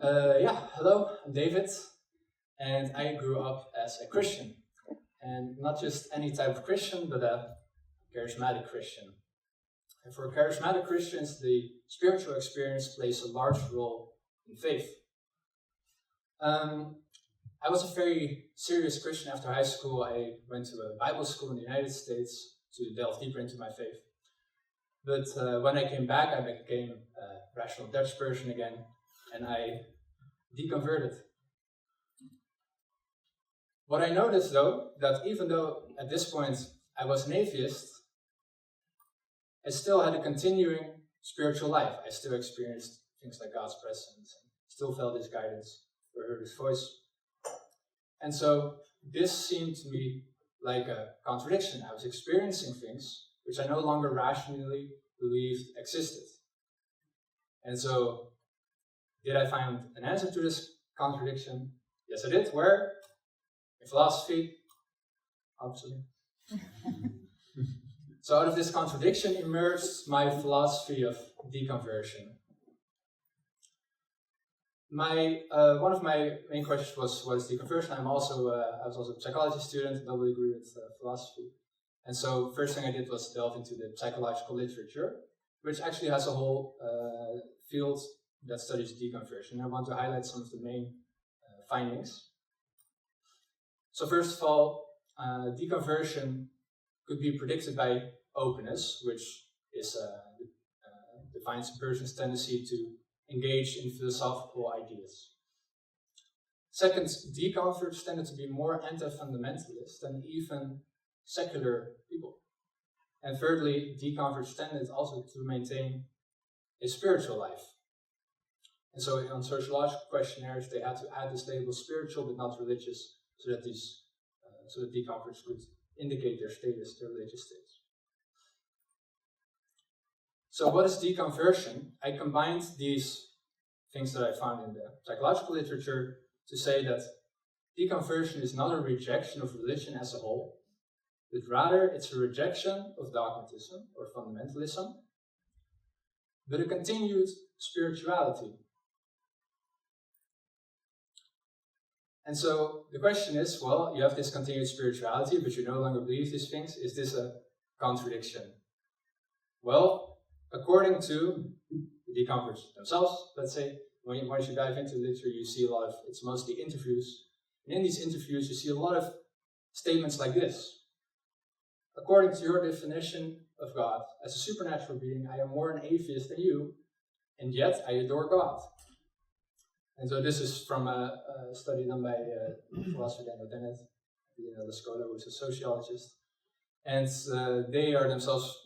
Hello, I'm David, and I grew up as a Christian. And not just any type of Christian, but a charismatic Christian. And for charismatic Christians, the spiritual experience plays a large role in faith. I was a very serious Christian after high school. I went to a Bible school in the United States to delve deeper into my faith. But when I came back, I became a rational Dutch person again, and I deconverted. What I noticed though, that even though at this point I was an atheist, I still had a continuing spiritual life. I still experienced things like God's presence, and still felt His guidance, or heard His voice. And so this seemed to me like a contradiction. I was experiencing things which I no longer rationally believed existed. And so, did I find an answer to this contradiction? Yes, I did. Where? In philosophy, obviously. So out of this contradiction emerged my philosophy of deconversion. One of my main questions was, what is deconversion? I was also a psychology student, double degree with philosophy. And so first thing I did was delve into the psychological literature, which actually has a whole field that studies deconversion. I want to highlight some of the main findings. So first of all, deconversion could be predicted by openness, which is defines a person's tendency to engage in philosophical ideas. Second, deconverts tended to be more anti-fundamentalist than even secular people. And thirdly, deconverts tended also to maintain a spiritual life. And so on sociological questionnaires, they had to add this label spiritual but not religious, so that deconverts could indicate their status, their religious status. So what is deconversion? I combined these things that I found in the psychological literature to say that deconversion is not a rejection of religion as a whole, but rather it's a rejection of dogmatism or fundamentalism, but a continued spirituality. And so the question is, well, you have this continued spirituality, but you no longer believe these things. Is this a contradiction? Well, according to the deconverts themselves, let's say, once you dive into literature, you see it's mostly interviews. And in these interviews, you see a lot of statements like this. According to your definition of God as a supernatural being, I am more an atheist than you, and yet I adore God. And so this is from a study done by philosopher Daniel Dennett, the scholar who is a sociologist. And they are themselves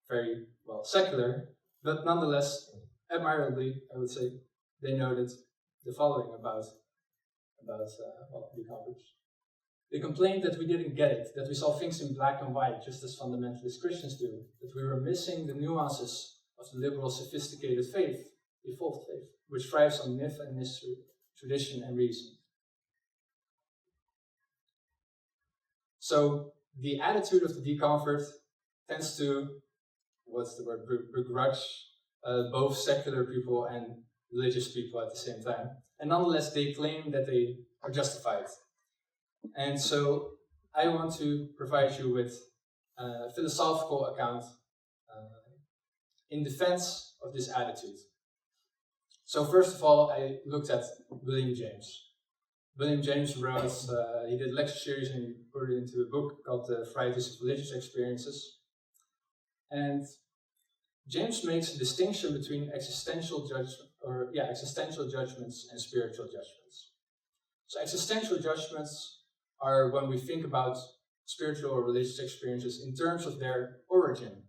very, secular, but nonetheless, admirably, I would say, they noted the following about deconverts. They complained that we didn't get it, that we saw things in black and white, just as fundamentalist Christians do, that we were missing the nuances of the liberal, sophisticated faith, evolved faith, which thrives on myth and mystery, tradition and reason. So the attitude of the deconvert tends to, begrudge both secular people and religious people at the same time. And nonetheless, they claim that they are justified. And so I want to provide you with a philosophical account in defense of this attitude. So first of all, I looked at William James. William James wrote, he did a lecture series and he put it into a book called The Varieties of Religious Experiences. And James makes a distinction between existential judgments and spiritual judgments. So existential judgments are when we think about spiritual or religious experiences in terms of their origin.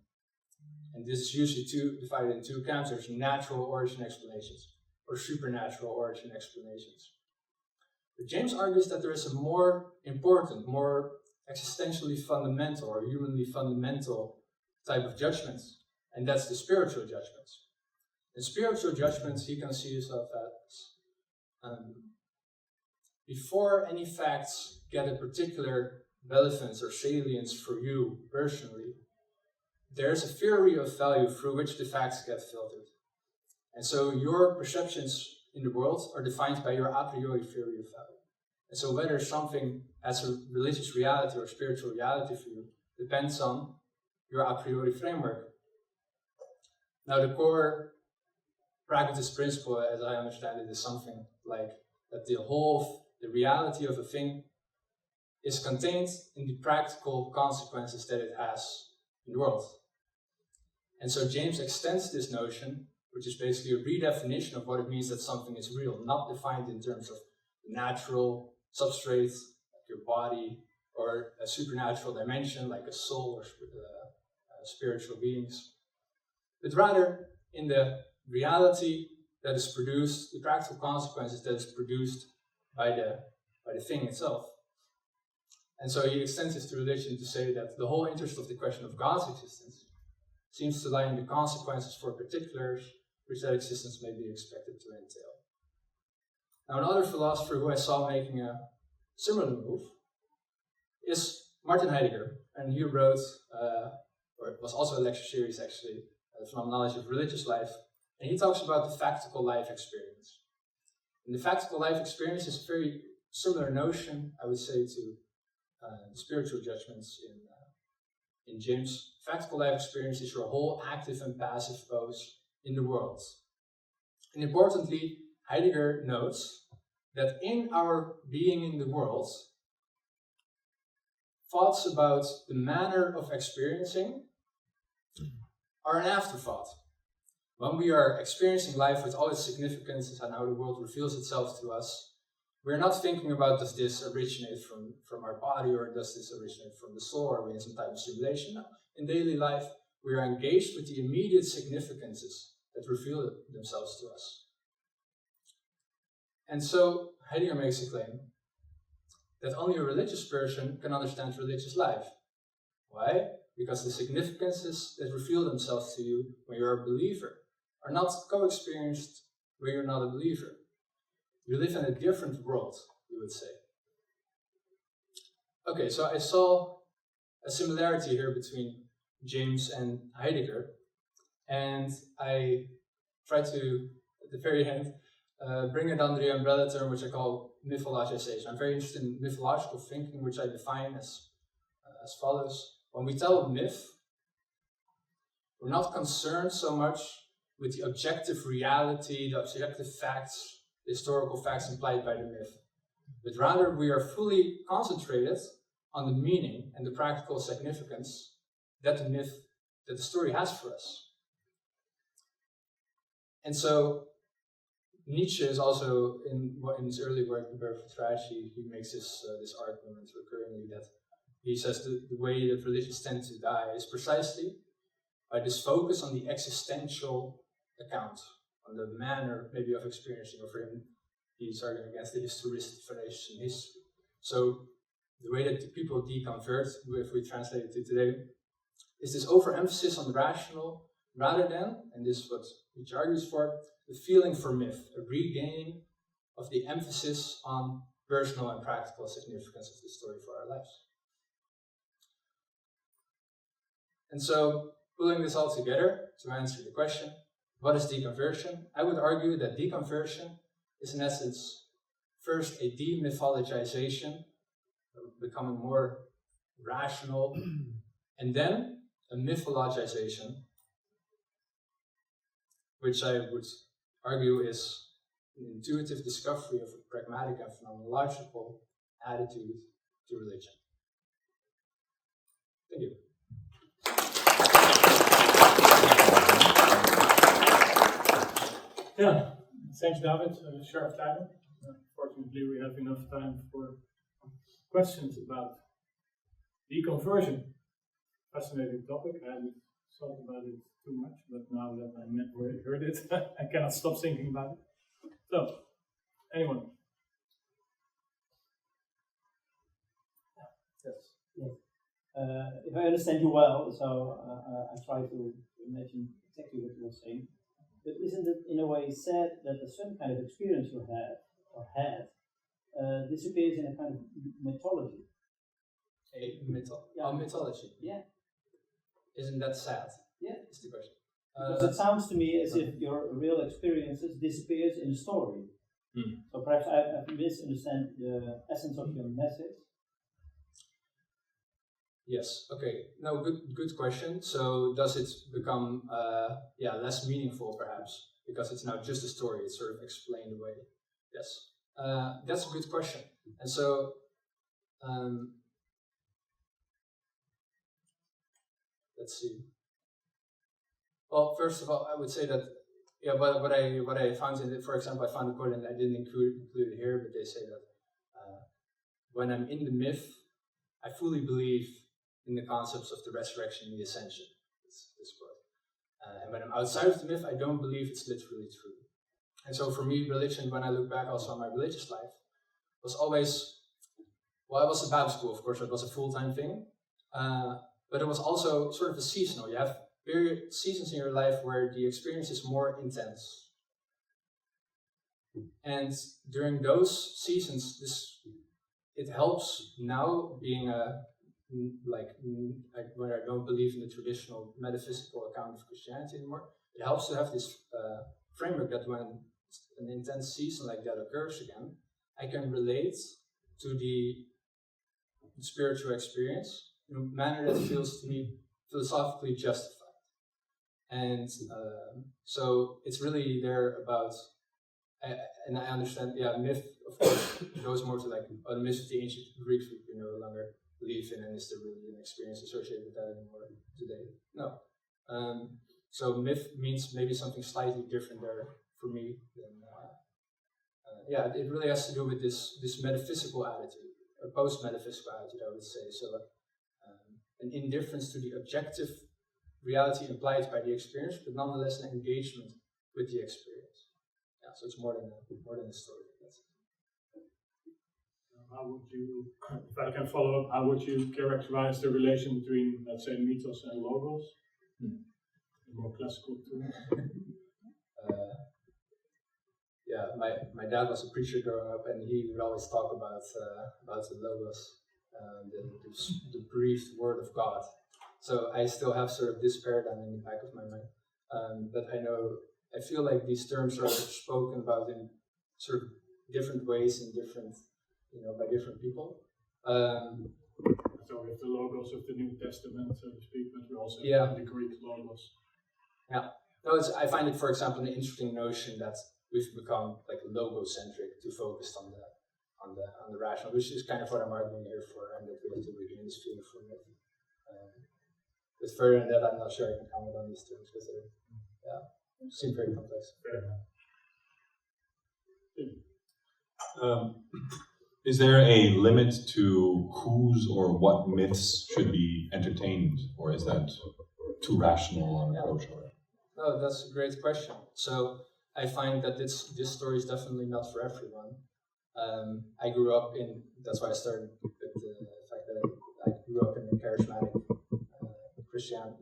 And this is usually divided in two camps. There's natural origin explanations or supernatural origin explanations. But James argues that there is a more important, more existentially fundamental or humanly fundamental type of judgments, and that's the spiritual judgments. In spiritual judgments, he conceives of as before any facts get a particular relevance or salience for you personally, there's a theory of value through which the facts get filtered. And so your perceptions in the world are defined by your a priori theory of value. And so whether something has a religious reality or spiritual reality for you depends on your a priori framework. Now the core pragmatist principle, as I understand it, is something like that the reality of a thing is contained in the practical consequences that it has in the world. And so James extends this notion, which is basically a redefinition of what it means that something is real, not defined in terms of natural substrate, like your body, or a supernatural dimension, like a soul or spiritual beings, but rather in the reality that is produced, the practical consequences that is produced by the thing itself. And so he extends this to religion to say that the whole interest of the question of God's existence seems to lie in the consequences for particulars which that existence may be expected to entail. Now, another philosopher who I saw making a similar move is Martin Heidegger, and he wrote, or it was also a lecture series actually, the Phenomenology of Religious Life, and he talks about the factical life experience. And the factical life experience is a very similar notion, I would say, to the spiritual judgments in James. Factical life experience is your whole active and passive pose in the world. And importantly, Heidegger notes that in our being in the world, thoughts about the manner of experiencing are an afterthought. When we are experiencing life with all its significances and how the world reveals itself to us, we're not thinking about, does this originate from our body, or does this originate from the soul, or are we in some type of simulation? No. In daily life, we are engaged with the immediate significances that reveal themselves to us. And so Heidegger makes a claim that only a religious person can understand religious life. Why? Because the significances that reveal themselves to you when you're a believer are not co-experienced when you're not a believer. You live in a different world, you would say. Okay, so I saw a similarity here between James and Heidegger, and I tried to, at the very end, bring it under the umbrella term which I call mythologization. I'm very interested in mythological thinking, which I define as follows. When we tell a myth, we're not concerned so much with the objective reality, the objective facts, the historical facts implied by the myth, but rather we are fully concentrated on the meaning and the practical significance that the story has for us. And so Nietzsche is also, in his early work, The Birth of Tragedy, he makes this argument recurringly that he says the way that religions tend to die is precisely by this focus on the existential account, on the manner maybe of experiencing, or for him, he's arguing against the historicity in history. So the way that the people deconvert, if we translate it to today, is this overemphasis on the rational rather than, and this is what Nietzsche argues for, the feeling for myth, a regaining of the emphasis on personal and practical significance of the story for our lives. And so, pulling this all together to answer the question, what is deconversion? I would argue that deconversion is in essence first a demythologization, becoming more rational, and then a mythologization, which I would argue is an intuitive discovery of a pragmatic and phenomenological attitude to religion. Thank you. Yeah, thanks, David. Sharp time. Fortunately, we have enough time for questions about deconversion. Fascinating topic. I hadn't thought about it too much, but now that I heard it, I cannot stop thinking about it. So, anyone? Yes. Yes. If I understand you well, so I try to imagine exactly what you were saying. But isn't it in a way sad that a certain kind of experience you have or had disappears in a kind of mythology? Mythology? Yeah. Isn't that sad? Yeah. Is the question. Because it sounds to me as if your real experiences disappears in the story. So perhaps I misunderstand the essence of your message. Yes. Okay. No. Good question. So does it become less meaningful perhaps because it's now just a story? It's sort of explained away. Yes. That's a good question. And so let's see. Well, first of all, I would say that what I found in it, for example, I found a quote and I didn't include it here, but they say that when I'm in the myth, I fully believe in the concepts of the resurrection and the ascension. This quote. And when I'm outside of the myth, I don't believe it's literally true. And so for me, religion, when I look back also on my religious life, was always, well, I was at Bible school, of course, it was a full-time thing, but it was also sort of a seasonal. You have seasons in your life where the experience is more intense. And during those seasons, it helps now being where I don't believe in the traditional metaphysical account of Christianity anymore. It helps to have this framework that when an intense season like that occurs again, I can relate to the spiritual experience in a manner that feels to me philosophically justified. And so it's really there about, and I understand, myth, of course, goes more to like, the myth of the ancient Greeks we no longer believe in, and is there really an experience associated with that anymore today? No. So myth means maybe something slightly different there for me than, it really has to do with this metaphysical attitude, or post-metaphysical attitude, I would say. So an indifference to the objective reality implied by the experience, but nonetheless an engagement with the experience. Yeah, so it's more than a story. How would you, if I can follow up, how would you characterize the relation between, let's say, mythos and logos? The more classical term. My dad was a preacher growing up, and he would always talk about the logos, the breathed word of God. So I still have sort of this paradigm in the back of my mind, but I feel like these terms are spoken about in sort of different ways and different, by different people. So we have the logos of the New Testament, so to speak, but we also have the Greek logos. Yeah. No, I find it, for example, an interesting notion that we've become like logocentric, to focus on the rational, which is kind of what I'm arguing here for, and that we have to regain this feeling from it. But further than that, I'm not sure I can comment on these terms because they seem very complex. Is there a limit to whose or what myths should be entertained, or is that too rational an approach? No, that's a great question. So I find that this story is definitely not for everyone. I grew up in, that's why I started with the fact that I grew up in a charismatic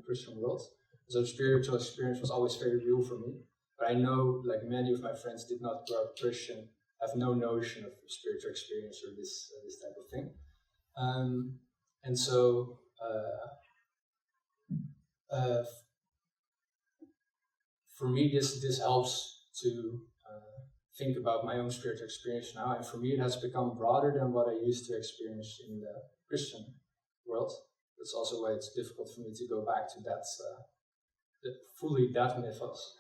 Christian world. So spiritual experience was always very real for me. But I know, like many of my friends did not grow up Christian, have no notion of spiritual experience or this type of thing. And so for me, this helps to think about my own spiritual experience now. And for me, it has become broader than what I used to experience in the Christian world. That's also why it's difficult for me to go back to that, fully that mythos.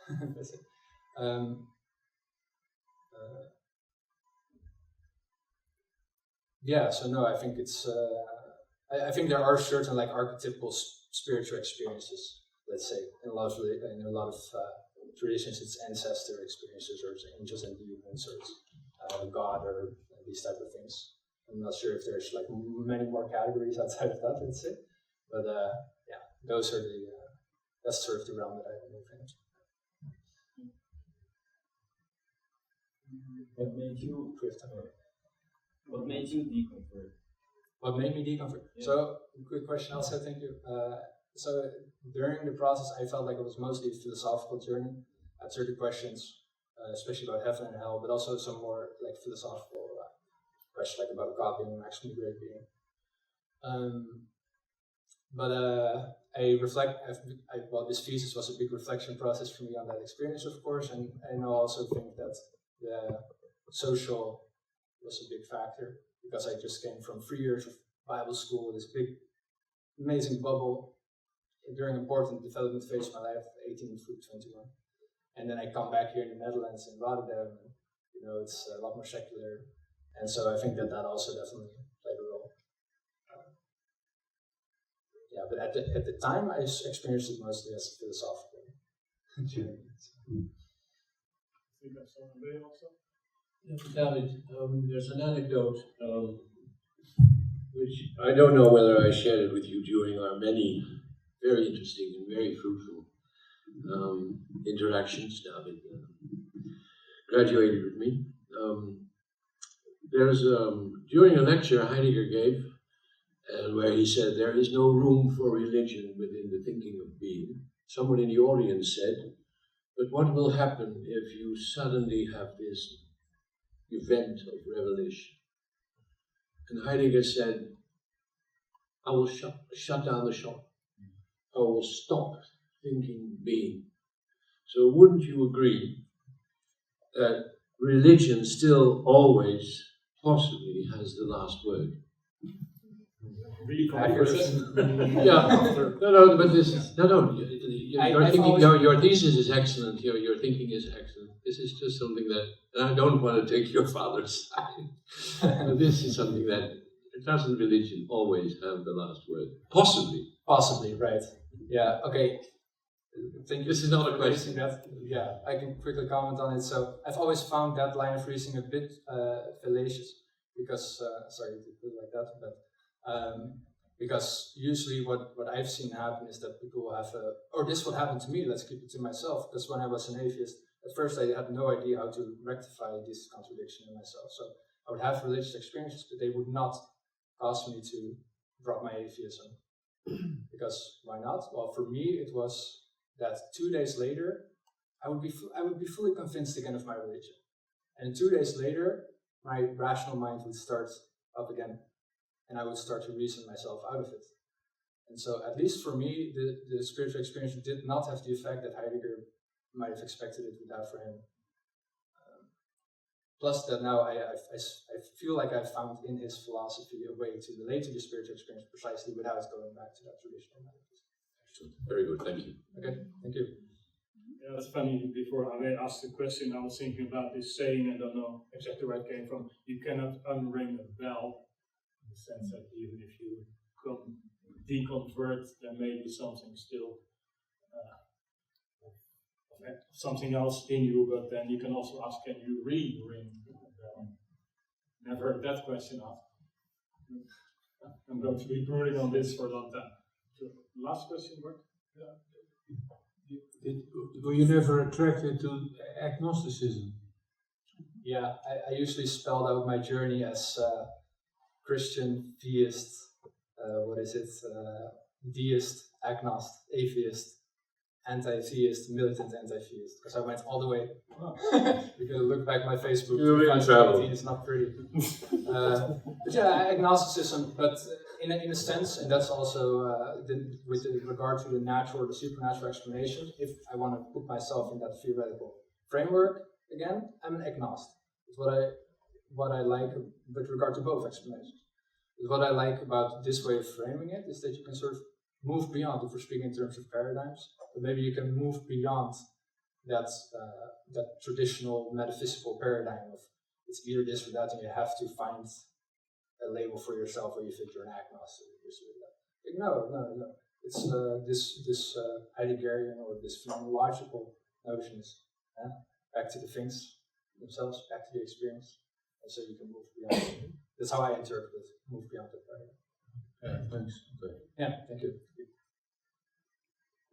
So no, I think it's, I think there are certain like archetypal spiritual experiences, let's say, in a lot of traditions, it's ancestor experiences, or it's angels and demons, or it's God, or these type of things. I'm not sure if there's like many more categories outside of that, let's say, but those are that's sort of the realm that I move in. What made you deconvert? What made me deconvert? Yeah. So, good question also, thank you. So during the process, I felt like it was mostly a philosophical journey. I had certain questions, especially about heaven and hell, but also some more like philosophical questions, like about God being an actually great being. But well, this thesis was a big reflection process for me on that experience, of course, and I also think that the social was a big factor because I just came from 3 years of Bible school, this big, amazing bubble during important development phase of my life, 18 through 21, and then I come back here in the Netherlands in Rotterdam, and it's a lot more secular, and so I think that also definitely played a role. Yeah, but at the time, I experienced it mostly as a philosophical journey. I think that's on the way also. Yeah, David, there's an anecdote which I don't know whether I shared it with you during our many very interesting and very fruitful interactions. David graduated with me. There's during a lecture Heidegger gave, where he said there is no room for religion within the thinking of being. Someone in the audience said, "But what will happen if you suddenly have this event of revelation?" And Heidegger said, "I will shut down the shop. I will stop thinking being." So wouldn't you agree that religion still always possibly has the last word? Yeah, no, but this is, no, your thesis is excellent, your thinking is excellent. This is just something that, and I don't want to take your father's side, but this is something that, doesn't religion always have the last word? Possibly, right. Yeah, okay. Thank you. This is not a question. Yeah, I can quickly comment on it. So I've always found that line of reasoning a bit fallacious because, sorry to put it like that, but because usually what I've seen happen is that people will have or this would happen to me, let's keep it to myself, because when I was an atheist, at first I had no idea how to rectify this contradiction in myself. So I would have religious experiences, but they would not cause me to drop my atheism. Because why not? Well, for me, it was that 2 days later, I would be fully convinced again of my religion. And 2 days later, my rational mind would start up again, and I would start to reason myself out of it. And so, at least for me, the spiritual experience did not have the effect that Heidegger might have expected it would have for him. Plus that now I feel like I've found in his philosophy a way to relate to the spiritual experience precisely without going back to that traditional methodology. Very good, thank you. Okay, thank you. Yeah, that's funny. Before I asked the question, I was thinking about this saying, I don't know exactly where it came from. You cannot unring a bell, in the sense that even if you deconvert, there may be something still, something else in you, but then you can also ask, can you re-ring a bell? Never heard that question asked. I'm going to be brooding on this for a long time. So, last question, Bart? Were you never attracted to agnosticism? Yeah, I usually spelled out my journey as Christian, theist, deist, agnost, atheist, anti-theist, militant anti-theist, because I went all the way. You can look back my Facebook. You're in trouble. It's not pretty. But yeah, agnosticism, but in a sense, and that's also with regard to the natural or the supernatural explanation, if I want to put myself in that theoretical framework, again, I'm an agnost. It's what I like with regard to both explanations. What I like about this way of framing it is that you can sort of move beyond, if we're speaking in terms of paradigms, but maybe you can move beyond that traditional metaphysical paradigm of it's either this or that, and you have to find a label for yourself, or you think you're an agnostic or this or that. Like, no. It's this Heideggerian or this phenomenological notions. Back to the things themselves, back to the experience, and so you can move beyond. That's how I interpret it. Move beyond the paradigm. Yeah, thanks. Okay. Yeah, thank you.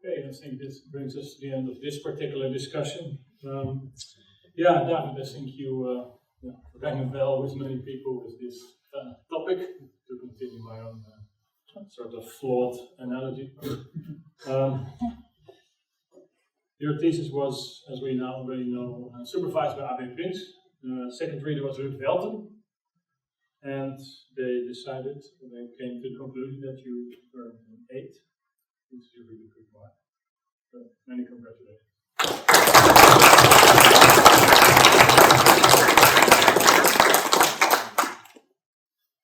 Okay, I think this brings us to the end of this particular discussion. Yeah, David, I think you rang a bell with many people with this topic, to continue my own sort of flawed analogy. Your thesis was, as we now already know, supervised by A.B. Prins. Second reader was Ruud Welten. And they decided, they came to the conclusion that you were an 8, which is a really good mark. So many congratulations.